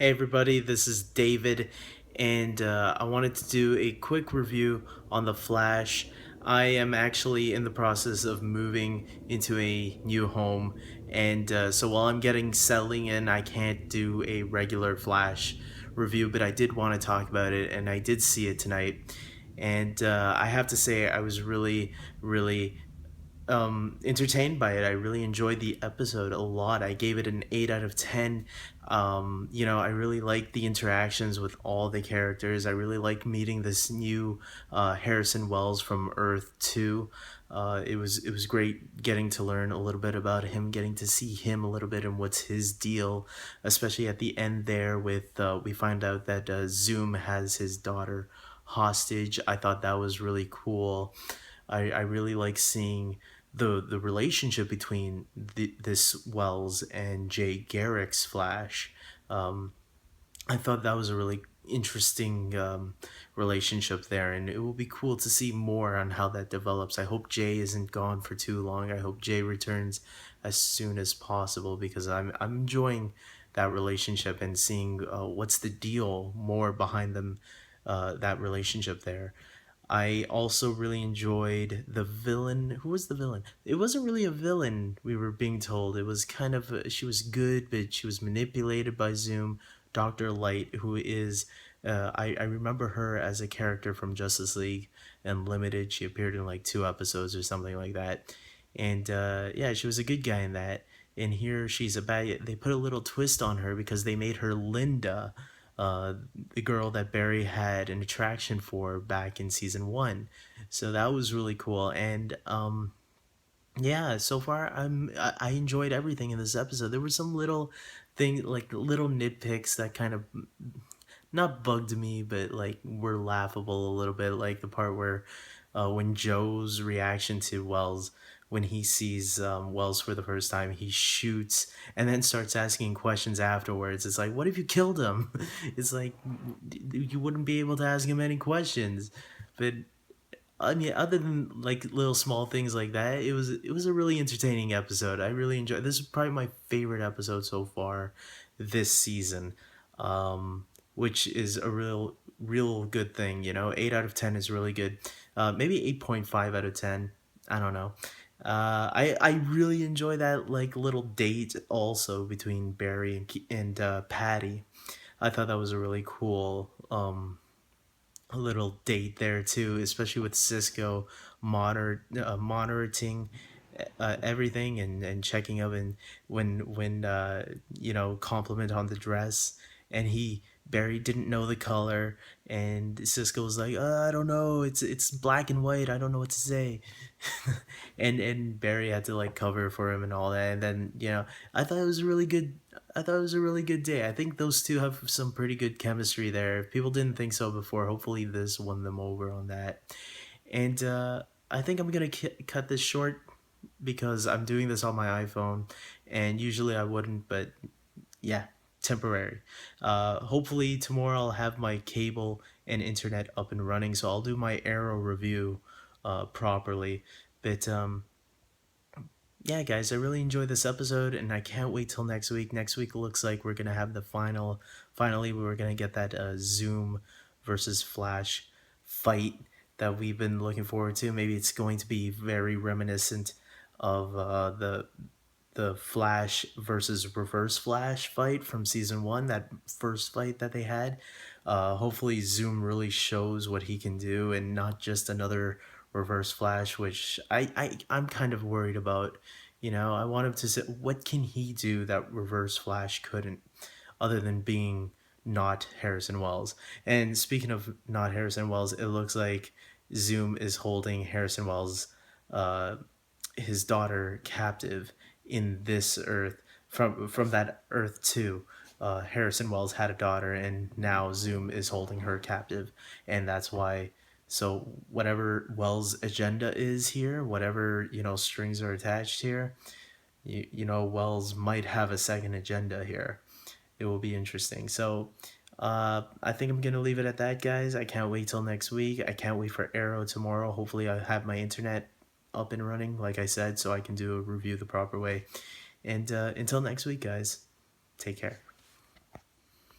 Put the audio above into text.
Hey everybody, this is David, and I wanted to do a quick review on The Flash. I am actually in the process of moving into a new home, and so while I'm getting settling in, I can't do a regular Flash review, but I did want to talk about it, and I did see it tonight. And I have to say, I was really entertained by it. I really enjoyed the episode a lot. I gave it an 8 out of 10. I really liked the interactions with all the characters. I really liked meeting this new Harrison Wells from Earth 2. It was great getting to learn a little bit about him, getting to see him a little bit and what's his deal, especially at the end there with we find out that Zoom has his daughter hostage. I thought that was really cool. I really like seeing the relationship between this Wells and Jay Garrick's Flash. Um, I thought that was a really interesting relationship there, and it will be cool to see more on how that develops. I hope Jay isn't gone for too long. I hope Jay returns as soon as possible because I'm enjoying that relationship and seeing what's the deal more behind them, that relationship there. I also really enjoyed the villain. Who was the villain? It wasn't really a villain, we were being told. It was kind of, she was good, but she was manipulated by Zoom. Dr. Light, who is, I remember her as a character from Justice League Unlimited. She appeared in like 2 episodes or something like that. And yeah, she was a good guy in that. And here she's a bad. They put a little twist on her because they made her Linda, uh, the girl that Barry had an attraction for back in season 1. So that was really cool. And yeah, so far I enjoyed everything in this episode. There were some little thing like little nitpicks that kind of not bugged me, but like were laughable a little bit. Like the part where when Joe's reaction to Wells when he sees Wells for the first time, he shoots and then starts asking questions afterwards. It's like, what if you killed him? It's like you wouldn't be able to ask him any questions. But I mean, other than like little small things like that, it was a really entertaining episode. I really enjoyed. This is probably my favorite episode so far this season, which is a real good thing. 8 out of 10 is really good. Maybe 8.5 out of 10. I don't know. I really enjoy that like little date also between Barry and Patty. I thought that was a really cool a little date there too, especially with Cisco monitoring everything and checking up and when compliment on the dress and he Barry didn't know the color and Cisco was like, I don't know, it's black and white, I don't know what to say. And Barry had to like cover for him and all that, and then I thought it was a really good. I thought it was a really good day. I think those two have some pretty good chemistry there. If people didn't think so before, hopefully this won them over on that. And I think I'm gonna cut this short because I'm doing this on my iPhone, and usually I wouldn't, but yeah, temporary. Hopefully tomorrow I'll have my cable and internet up and running, so I'll do my Arrow review properly. But yeah, guys, I really enjoyed this episode, and I can't wait till next week. Next week looks like we're gonna have the final. Finally, we're gonna get that Zoom versus Flash fight that we've been looking forward to. Maybe it's going to be very reminiscent of the Flash versus Reverse Flash fight from season 1. That first fight that they had. Hopefully, Zoom really shows what he can do, and not just another Reverse Flash, which I'm kind of worried about. I want him to say what can he do that Reverse Flash couldn't, other than being not Harrison Wells. And speaking of not Harrison Wells, it looks like Zoom is holding Harrison Wells, uh, his daughter, captive in this Earth from that Earth too. Harrison Wells had a daughter, and now Zoom is holding her captive, and that's why. So whatever Wells' agenda is here, whatever strings are attached here, Wells might have a second agenda here. It will be interesting. So I think I'm gonna leave it at that, guys. I can't wait till next week. I can't wait for Arrow tomorrow. Hopefully, I have my internet up and running, like I said, so I can do a review the proper way. And until next week, guys, take care.